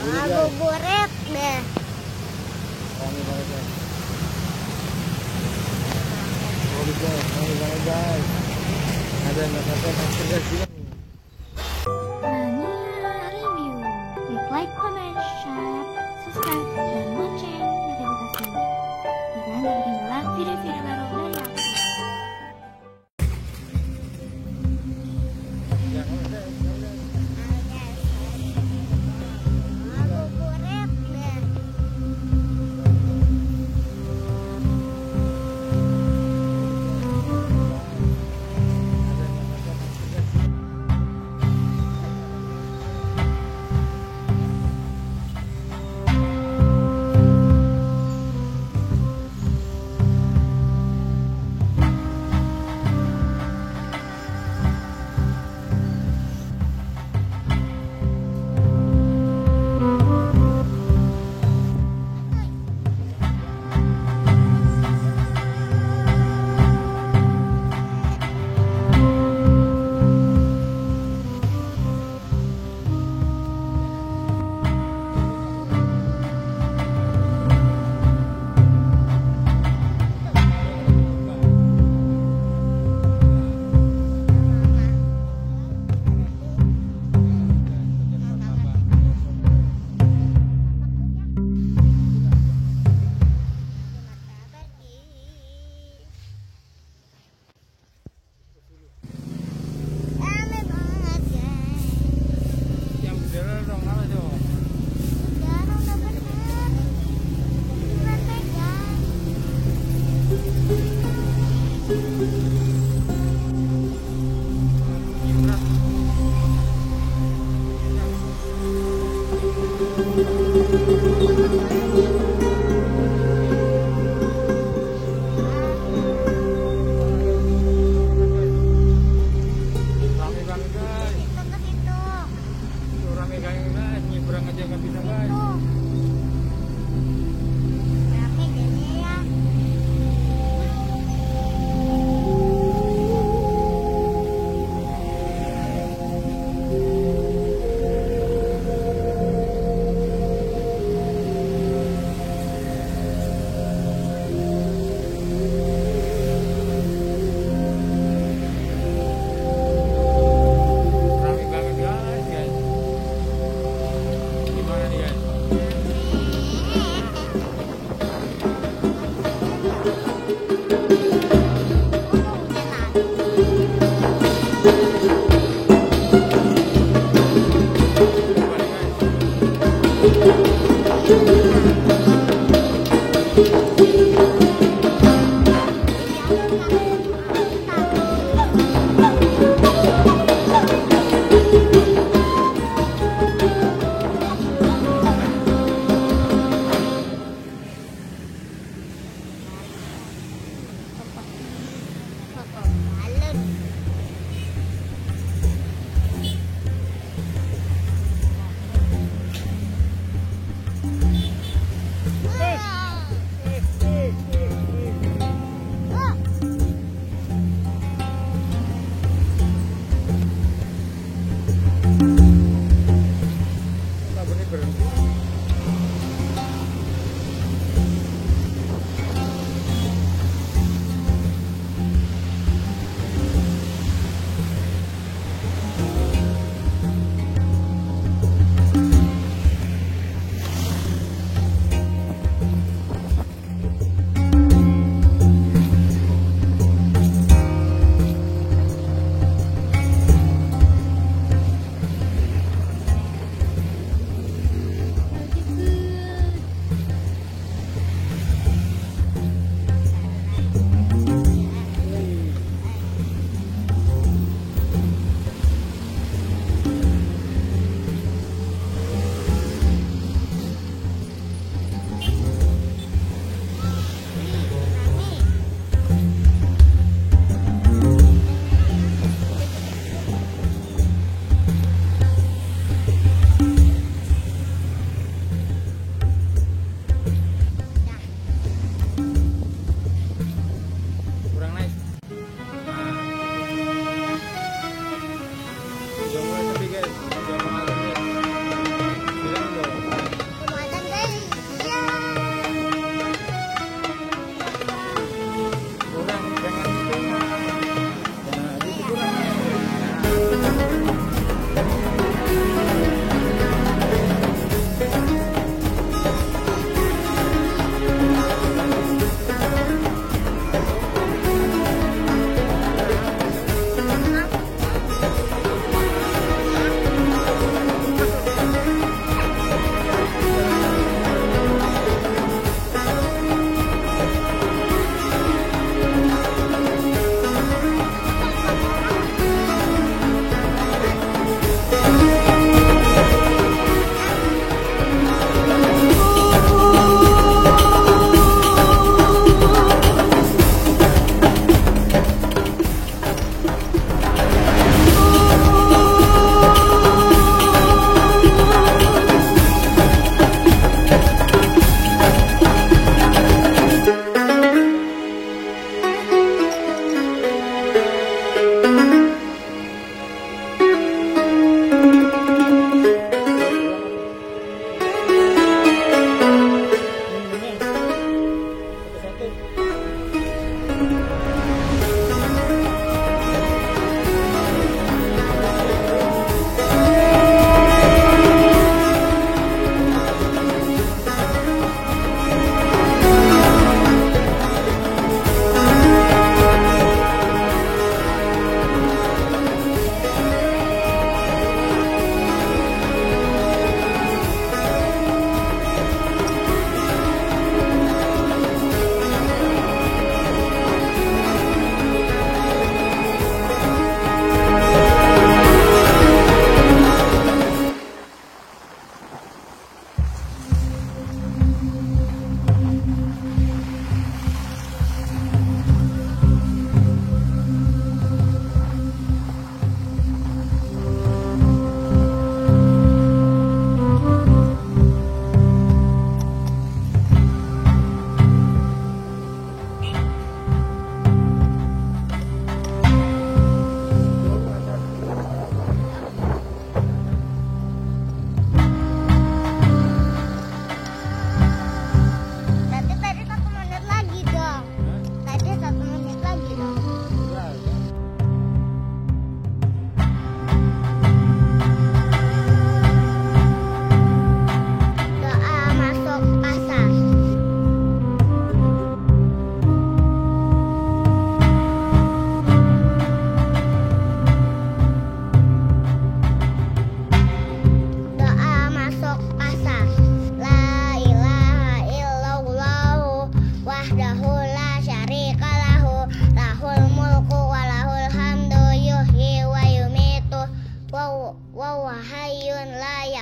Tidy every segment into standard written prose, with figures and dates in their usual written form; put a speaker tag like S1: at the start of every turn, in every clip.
S1: Ngabuburit deh.
S2: Rame banget guys. Rame banget guys. Ada nggak pakai masker guys juga nih.
S3: Mania Review. Klik like, comment, share, subscribe, dan lonceng notifikasi. Biar nggak ketinggalan video-video baru dari aku.
S1: Ngabuburit deh. Rame banget guys.
S2: Yang bendera dong mana dong?
S1: Sekarang udah bener. Bener pegang.
S2: Rame banget guys.
S1: Itu ke situ.
S2: Tuh rame banget guys. Nyebrang aja nggak bisa guys.
S1: Situ. Rame jadi ya.
S2: Rame banget guys. Gimana nih guys? Gimana guys?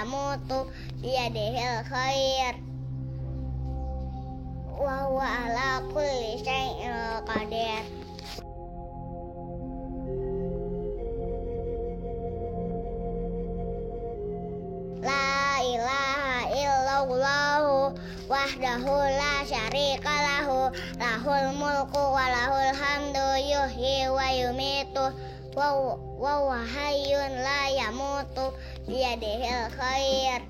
S1: yamutu biyadihil khair wa huwa ala kulli syai'in qadir. La ilaha illallah wahdahu la syarika lahu lahul mulku wa lahul hamdu yuhyi wa yumitu wa huwa hayyun la yamutu biyadihil khair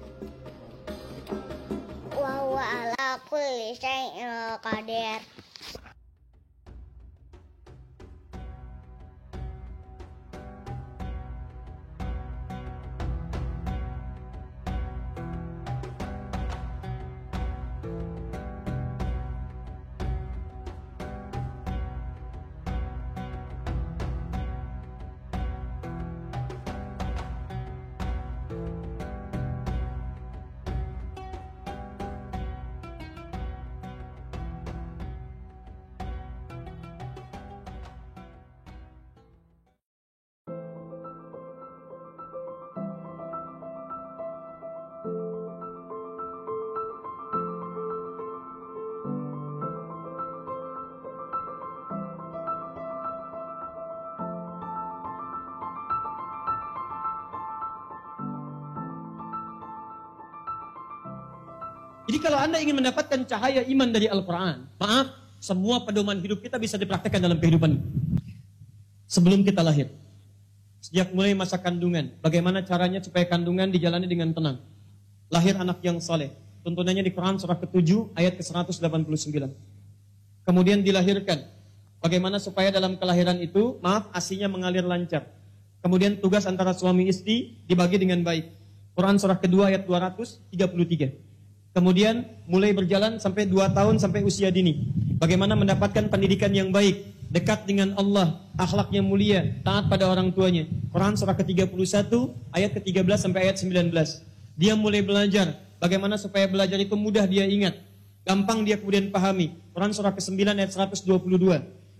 S1: wa huwa ala kulli syai'in qadir.
S4: Jadi kalau Anda ingin mendapatkan cahaya iman dari Al-Quran, maaf, semua pedoman hidup kita bisa dipraktekkan dalam kehidupan sebelum kita lahir. Sejak mulai masa kandungan, bagaimana caranya supaya kandungan dijalani dengan tenang. Lahir anak yang saleh, tuntunannya di Quran surah ke-7 ayat ke-189. Kemudian dilahirkan, bagaimana supaya dalam kelahiran itu, maaf, ASI-nya mengalir lancar. Kemudian tugas antara suami istri dibagi dengan baik. Quran surah kedua ayat 233. Kemudian mulai berjalan sampai 2 tahun sampai usia dini. Bagaimana mendapatkan pendidikan yang baik, dekat dengan Allah, akhlaknya mulia, taat pada orang tuanya. Quran surah ke-31 ayat ke-13 sampai ayat 19. Dia mulai belajar bagaimana supaya belajar itu mudah dia ingat, gampang dia kemudian pahami. Quran surah ke-9 ayat 122.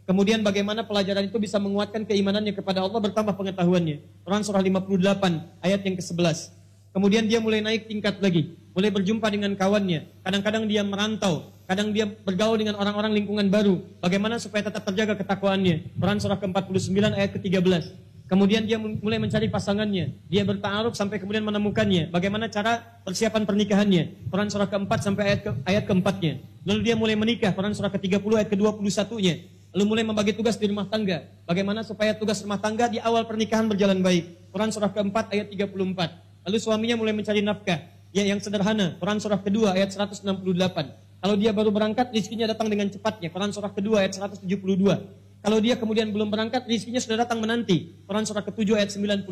S4: Kemudian bagaimana pelajaran itu bisa menguatkan keimanannya kepada Allah, bertambah pengetahuannya. Quran surah 58 ayat yang ke-11. Kemudian dia mulai naik tingkat lagi, mulai berjumpa dengan kawannya. Kadang-kadang dia merantau, kadang dia bergaul dengan orang-orang lingkungan baru. Bagaimana supaya tetap terjaga ketakwaannya. Quran surah ke-49 ayat ke-13. Kemudian dia mulai mencari pasangannya. Dia berta'aruf sampai kemudian menemukannya. Bagaimana cara persiapan pernikahannya. Quran surah ke-4 sampai ayat ke-4-nya. Lalu dia mulai menikah. Quran surah ke-30 ayat ke-21-nya. Lalu mulai membagi tugas di rumah tangga. Bagaimana supaya tugas rumah tangga di awal pernikahan berjalan baik. Quran surah ke-4 ayat 34. Lalu suaminya mulai mencari nafkah, ya yang sederhana. Quran surah kedua ayat 168. Kalau dia baru berangkat, rizkinya datang dengan cepatnya. Quran surah kedua ayat 172. Kalau dia kemudian belum berangkat, rizkinya sudah datang menanti. Quran surah ke-7 ayat 96.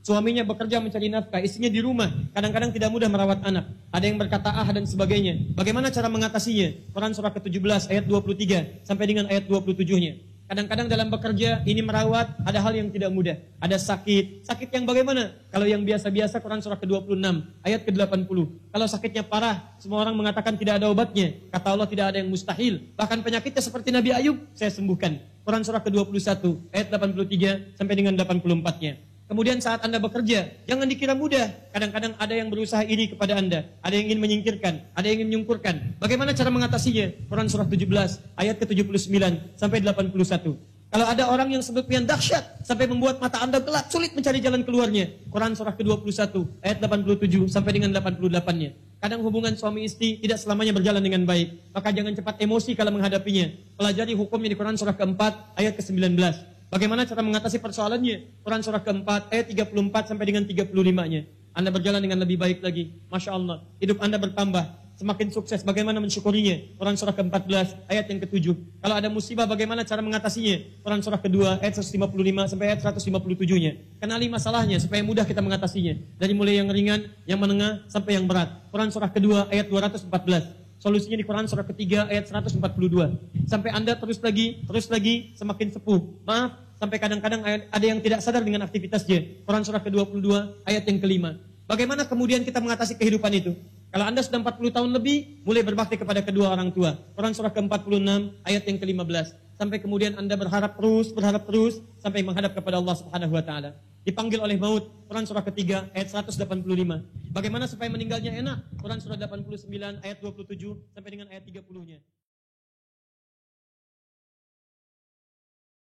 S4: Suaminya bekerja mencari nafkah, istrinya di rumah, kadang-kadang tidak mudah merawat anak. Ada yang berkata dan sebagainya. Bagaimana cara mengatasinya? Quran surah ke-17 ayat 23 sampai dengan ayat 27-nya. Kadang-kadang dalam bekerja, ini merawat, ada hal yang tidak mudah. Ada sakit. Sakit yang bagaimana? Kalau yang biasa-biasa, Quran surah ke-26, ayat ke-80. Kalau sakitnya parah, semua orang mengatakan tidak ada obatnya. Kata Allah, tidak ada yang mustahil. Bahkan penyakitnya seperti Nabi Ayub, saya sembuhkan. Quran surah ke-21, ayat 83 sampai dengan 84-nya. Kemudian saat Anda bekerja, jangan dikira mudah. Kadang-kadang ada yang berusaha iri kepada Anda. Ada yang ingin menyingkirkan, ada yang ingin menyungkurkan. Bagaimana cara mengatasinya? Quran surah 17, ayat ke-79 sampai 81. Kalau ada orang yang sedemikian dahsyat sampai membuat mata Anda gelap, sulit mencari jalan keluarnya. Quran surah ke-21, ayat 87 sampai dengan 88-nya. Kadang hubungan suami istri tidak selamanya berjalan dengan baik. Maka jangan cepat emosi kalau menghadapinya. Pelajari hukumnya di Quran surah ke-4, ayat ke-19. Bagaimana cara mengatasi persoalannya? Quran surah ke-4 ayat 34 sampai dengan 35-nya. Anda berjalan dengan lebih baik lagi. Masya Allah. Hidup Anda bertambah. Semakin sukses. Bagaimana mensyukurinya? Quran surah ke-14 ayat yang ke-7. Kalau ada musibah, bagaimana cara mengatasinya? Quran surah ke-2 ayat 155 sampai ayat 157-nya. Kenali masalahnya supaya mudah kita mengatasinya. Dari mulai yang ringan, yang menengah, sampai yang berat. Quran surah ke-2 ayat 214. Solusinya di Quran surah ketiga ayat 142. Sampai Anda terus lagi semakin sepuh. Maaf, sampai kadang-kadang ada yang tidak sadar dengan aktivitasnya. Quran surah ke-22 ayat yang kelima. Bagaimana kemudian kita mengatasi kehidupan itu? Kalau Anda sudah 40 tahun lebih, mulai berbakti kepada kedua orang tua. Quran surah ke-46 ayat yang ke-15. Sampai kemudian Anda berharap terus sampai menghadap kepada Allah Subhanahu wa taala. dipanggil oleh maut. Quran surah ketiga ayat 185. Bagaimana supaya meninggalnya enak? Quran surah 89 ayat 27 sampai dengan ayat 30-nya.